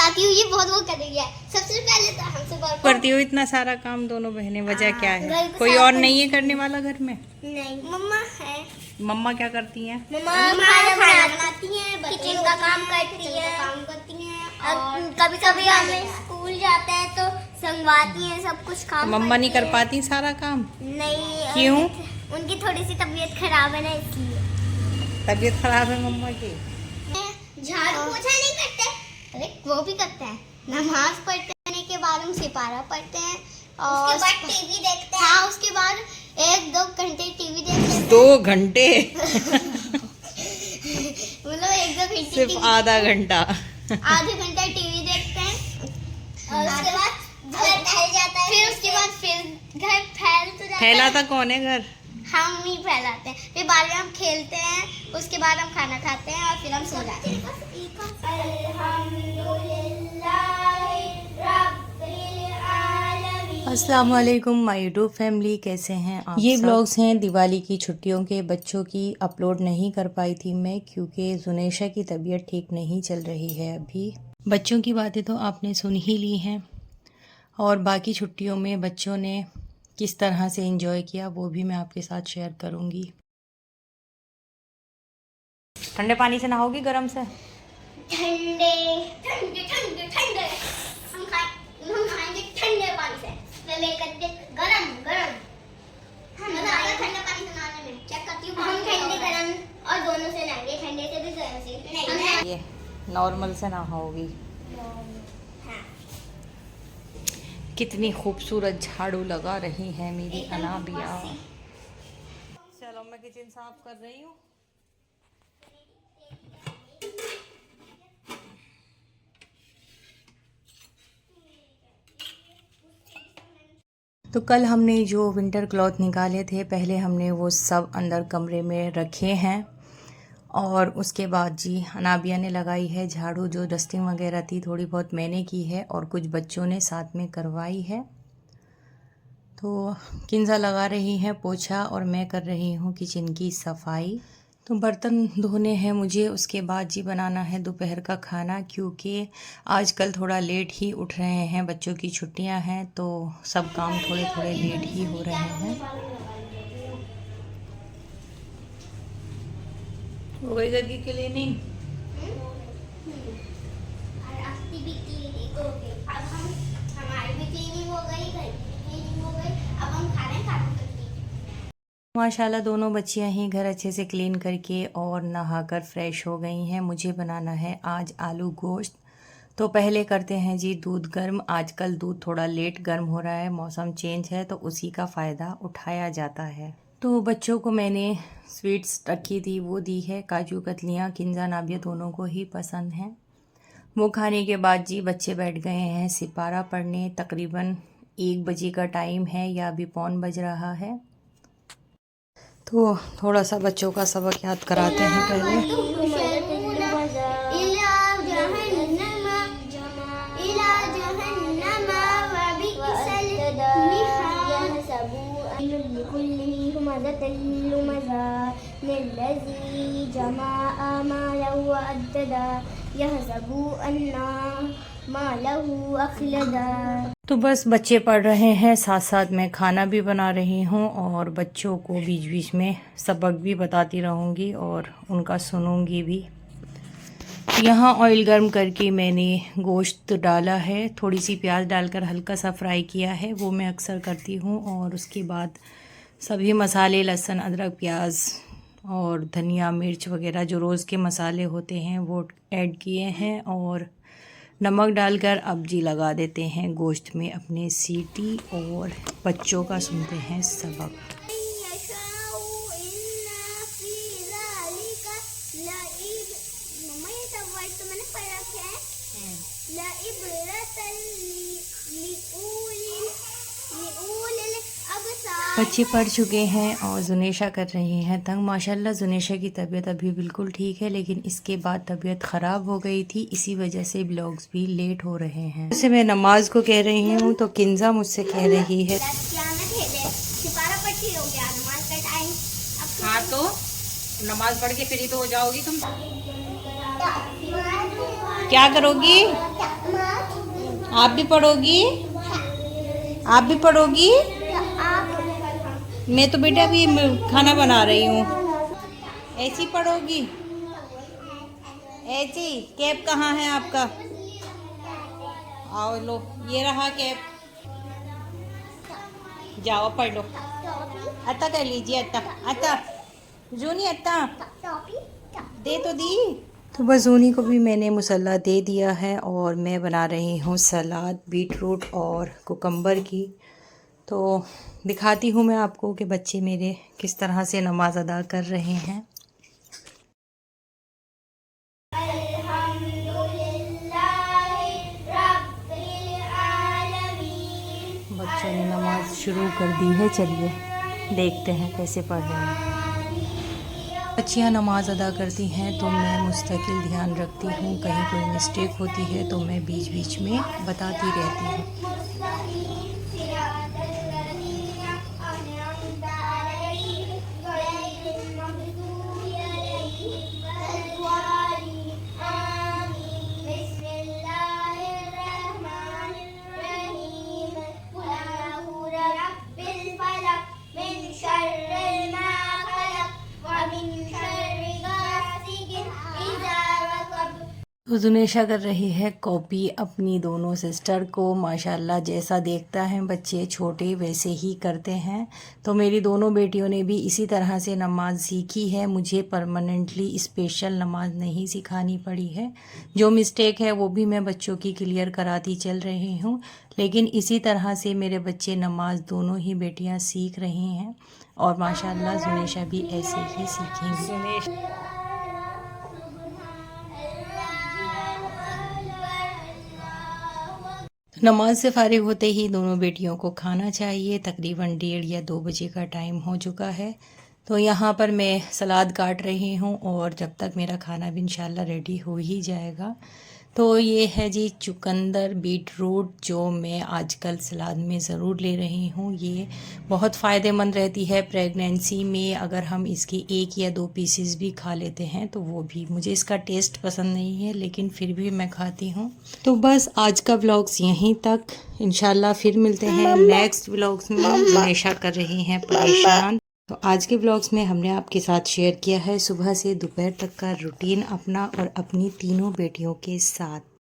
बताती हूँ, ये बहुत वो कर रही है। सबसे पहले तो हमसे करती हो इतना सारा काम दोनों बहनें, वजह क्या है? घर को कोई साफ और कर- नहीं है करने वाला घर में? नहीं, मम्मा है। मम्मा क्या करती हैं? मम्मा खाना बनाती हैं, किचन का काम करती हैं और कभी कभी हमें स्कूल जाते हैं तो संगवाती हैं, सब कुछ तो काम मम्मा नहीं करती कर हैं। पाती सारा काम? नहीं। क्यों? उनकी थोड़ी सी तबीयत खराब है ना, इसलिए। तबीयत खराब है मम्मा की? झाड़ू पोछा नहीं करते, अरे वो भी करते हैं। नमाज पढ़ने के बाद हम सिपारा पढ़ते हैं और उसके बाद टीवी देखते हैं। हाँ, उसके बाद 1-2 घंटे टीवी देखते हैं। 2 घंटे? मतलब 1-2 घंटे सिर्फ आधा घंटा? आधे घंटा टीवी देखते हैं और उसके बाद घर फैल जाता है। फिर उसके बाद फिर घर फैल तो जाता है। फैलाता कौन है घर? हम ही फैलाते हैं। फिर बाद में हम खेलते हैं, उसके बाद हम खाना खाते हैं और फिर हम सो जाते हैं। अस्सलाम वालेकुम माय यूट्यूब फैमिली, कैसे हैं आप? ये ब्लॉग्स हैं दिवाली की छुट्टियों के बच्चों की। अपलोड नहीं कर पाई थी मैं क्योंकि जुनेशा की तबीयत ठीक नहीं चल रही है अभी। बच्चों की बातें तो आपने सुन ही ली हैं और बाकी छुट्टियों में बच्चों ने किस तरह से एंजॉय किया वो भी मैं आपके साथ शेयर करूँगी। ठंडे पानी से नहाओगी गर्म से? ठंडे ठंडे ठंडे ठंडे हम खाएंगे ठंडे पानी से। मैं लेकर के गरम गरम मजा आता है ठंडे पानी से नहाने में। चेक करती हूँ हम ठंडे गरम और दोनों से नहाएंगे, ठंडे से भी गरम से नहीं। ये नॉर्मल से नहाओगी। हाँ। कितनी खूबसूरत झाड़ू लगा रही है मेरी अनाबिया। चलो मैं किचन साफ कर रही हूँ। तो कल हमने जो विंटर क्लॉथ निकाले थे, पहले हमने वो सब अंदर कमरे में रखे हैं और उसके बाद जी अनाबिया ने लगाई है झाड़ू। जो डस्टिंग वगैरह थी थोड़ी बहुत मैंने की है और कुछ बच्चों ने साथ में करवाई है। तो किंजा लगा रही है पोछा और मैं कर रही हूँ किचन की सफाई। तो बर्तन धोने हैं मुझे, उसके बाद जी बनाना है दोपहर का खाना क्योंकि आजकल थोड़ा लेट ही उठ रहे हैं, बच्चों की छुट्टियां हैं तो सब काम थोड़े थोड़े लेट ही हो रहे हैं। हो गई घर की क्लीनिंग? माशाल्लाह दोनों बच्चियां ही घर अच्छे से क्लीन करके और नहाकर फ्रेश हो गई हैं। मुझे बनाना है आज आलू गोश्त। तो पहले करते हैं जी दूध गर्म। आजकल दूध थोड़ा लेट गर्म हो रहा है, मौसम चेंज है तो उसी का फ़ायदा उठाया जाता है। तो बच्चों को मैंने स्वीट्स रखी थी वो दी है, काजू कतलियाँ किंजा नाबिया दोनों को ही पसंद हैं। वो खाने के बाद जी बच्चे बैठ गए हैं सिपारा पढ़ने। तकरीबन 1 बजे का टाइम है या अभी 1:15 बज रहा है। तो थोड़ा सा बच्चों का सबक याद कराते हैं पहले। तो बस बच्चे पढ़ रहे हैं, साथ साथ मैं खाना भी बना रही हूँ और बच्चों को बीच बीच में सबक भी बताती रहूँगी और उनका सुनूँगी भी। यहाँ ऑयल गर्म करके मैंने गोश्त डाला है, थोड़ी सी प्याज डालकर हल्का सा फ्राई किया है, वो मैं अक्सर करती हूँ। और उसके बाद सभी मसाले लहसुन अदरक प्याज और धनिया मिर्च वगैरह जो रोज़ के मसाले होते हैं वो ऐड किए हैं और नमक डालकर अब जी लगा देते हैं गोश्त में अपने सीटी और बच्चों का सुनते हैं सबक। बच्चे पढ़ चुके हैं और जुनेशा कर रही हैं तंग। माशाल्लाह जुनेशा की तबीयत अभी बिल्कुल ठीक है, लेकिन इसके बाद तबीयत ख़राब हो गई थी, इसी वजह से ब्लॉग्स भी लेट हो रहे हैं। जैसे मैं नमाज को कह रही हूँ तो किंजा मुझसे कह रही है हाँ तो नमाज पढ़ के फ्री तो हो जाओगी तुम। क्या करोगी? आप भी पढ़ोगी? आप भी पढ़ोगी? मैं तो बेटा अभी खाना बना रही हूँ। ऐसी पढ़ोगी? ऐसी? कैप कहाँ है आपका? आओ लो, ये रहा कैप। जाओ पढ़ लो। अत्ता कर लीजिए। अत्ता अत्ता जूनी अत्ता दे तो दी। तो बस जूनी को भी मैंने मुसल्ला दे दिया है और मैं बना रही हूँ सलाद बीट रूट और कुकम्बर की। तो दिखाती हूँ मैं आपको कि बच्चे मेरे किस तरह से नमाज अदा कर रहे हैं। बच्चों ने नमाज शुरू कर दी है। चलिए देखते हैं कैसे पढ़ रहे हैं। बच्चियाँ नमाज अदा करती हैं तो मैं मुस्तकिल ध्यान रखती हूँ, कहीं कोई मिस्टेक होती है तो मैं बीच बीच में बताती रहती हूँ। तो जुनेशा कर रही है कॉपी अपनी दोनों सिस्टर को। माशाल्लाह जैसा देखता है बच्चे छोटे वैसे ही करते हैं। तो मेरी दोनों बेटियों ने भी इसी तरह से नमाज सीखी है। मुझे परमानेंटली स्पेशल नमाज नहीं सिखानी पड़ी है। जो मिस्टेक है वो भी मैं बच्चों की क्लियर कराती चल रही हूँ। लेकिन इसी तरह से मेरे बच्चे नमाज दोनों ही बेटियाँ सीख रही हैं और माशाल्लाह जुनेशा भी ऐसे ही सीखेंगी। नमाज से फारिग होते ही दोनों बेटियों को खाना चाहिए। तकरीबन 1:30 या 2 बजे का टाइम हो चुका है। तो यहाँ पर मैं सलाद काट रही हूँ और जब तक मेरा खाना भी इंशाल्लाह रेडी हो ही जाएगा। तो ये है जी चुकंदर बीट रूट, जो मैं आजकल सलाद में ज़रूर ले रही हूँ। ये बहुत फ़ायदेमंद रहती है प्रेगनेंसी में। अगर हम इसकी 1 या 2 पीसेस भी खा लेते हैं तो वो भी, मुझे इसका टेस्ट पसंद नहीं है लेकिन फिर भी मैं खाती हूँ। तो बस आज का व्लॉग्स यहीं तक। इंशाल्लाह फिर मिलते हैं नेक्स्ट व्लॉग्स में। हमेशा कर रही हैं परेशान। तो आज के व्लॉग्स में हमने आपके साथ शेयर किया है सुबह से दोपहर तक का रूटीन अपना और अपनी तीनों बेटियों के साथ।